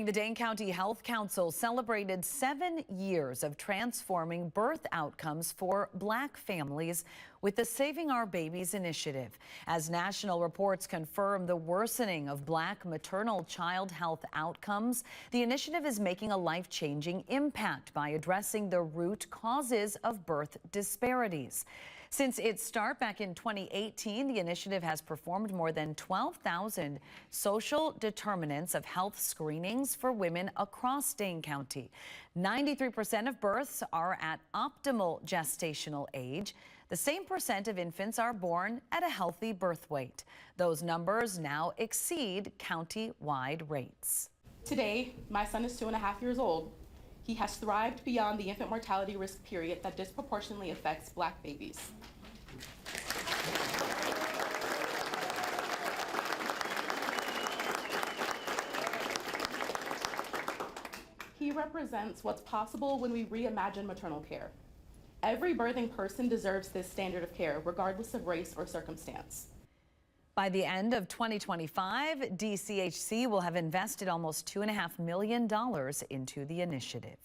The Dane County Health Council celebrated 7 years of transforming birth outcomes for Black families with the Saving Our Babies initiative. As national reports confirm the worsening of Black maternal child health outcomes, the initiative is making a life-changing impact by addressing the root causes of birth disparities. Since its start back in 2018, the initiative has performed more than 12,000 social determinants of health screenings for women across Dane County. 93% of births are at optimal gestational age. The same percent of infants are born at a healthy birth weight. Those numbers now exceed county-wide rates. Today, my son is 2.5 years old. He has thrived beyond the infant mortality risk period that disproportionately affects Black babies. He represents what's possible when we reimagine maternal care. Every birthing person deserves this standard of care, regardless of race or circumstance. By the end of 2025, DCHC will have invested almost $2.5 million into the initiative.